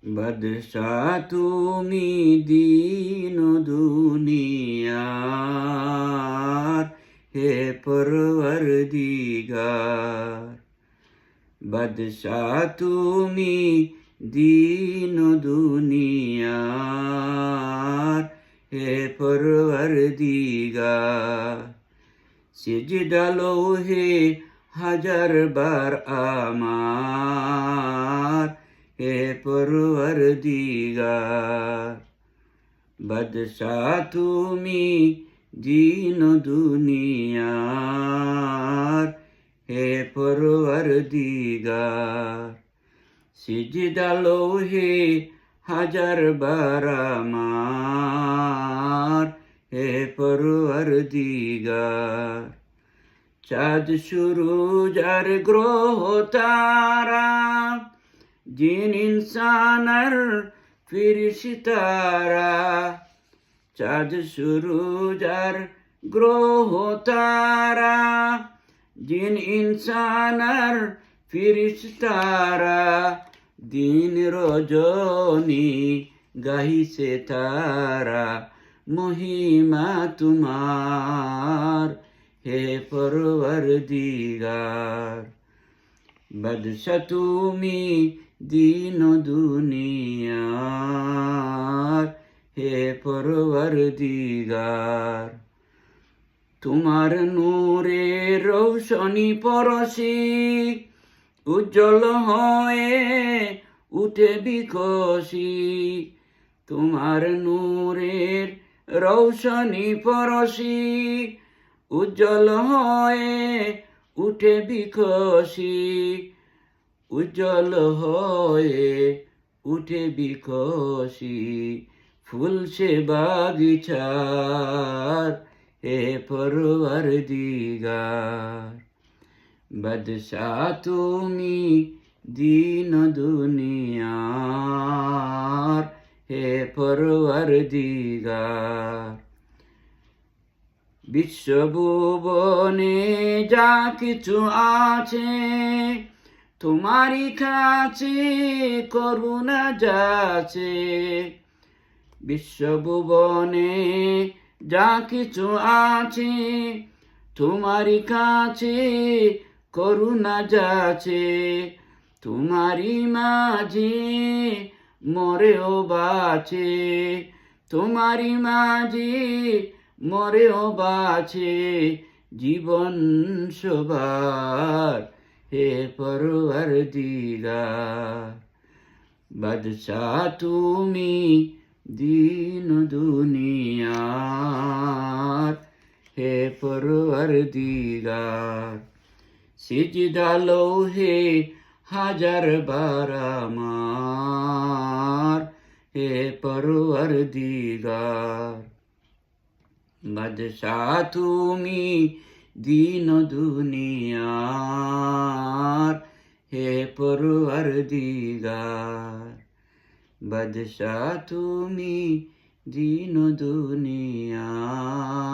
বাদশাহ তুমি দীন দুনিয়ার, হে পরওয়ারদিগার। বাদশাহ তুমি দীন দুনিয়ার, হে পরওয়ারদিগার। সিজদা লৌহে হাজার বার আমার, হে পরওয়ারদিগার। বাদশাহ তুমি দীন দুনিয়ার, হে পরওয়ারদিগার। সিজদা লৌহে হাজার বার আমার, হে পরওয়ারদিগার। চাঁদ সুরুজ আর গ্রহ তারা, জিন ইনসান আর ফিরিশতারা। চাঁদ সুরুজ আর গ্রহ তারা, জিন ইনসান আর ফিরিশতারা। দিন রজনী গাহিছে তারা, মহিমা তোমার, হে পরওয়ারদিগার। বাদশাহ তুমি দীন দুনিয়ার, হে পরওয়ারদিগার। তোমার নূরে রৌশনি পরশি, উজ্জ্বল হয়ে উঠে বিকশি। তোমার নূরের রৌশনি পরশি, উজ্জ্বল হয়ে উঠে বিকশি। উজ্জ্বল হয়ে উঠে বিকশি, ফুল সে বাগিচার, হে পরওয়ারদিগার। বাদশাহ তুমি দীন দুনিয়ার, হে পরওয়ারদিগার। বিশ্বভুবনে যা কিছু আছে, তোমারই কাছে করুণা যাচে। বিশ্বভুবনে যা কিছু আছে, তোমারই কাছে করুণা যাচে। তোমারই মাঝে মরেও বাঁচে, তোমারই মাঝে মরেও বাঁচে জীবন সবার, হে পরওয়ারদিগার। বাদশাহ তুমি দীন দুনিয়ার, হে পরওয়ারদিগার। সিজদা লৌহে হাজার বার আমার, হে পরওয়ারদিগার। বাদশাহ তুমি দীন দুনিয়ার, হে পরওয়ারদিগার। বাদশাহ তুমি দীন দুনিয়ার।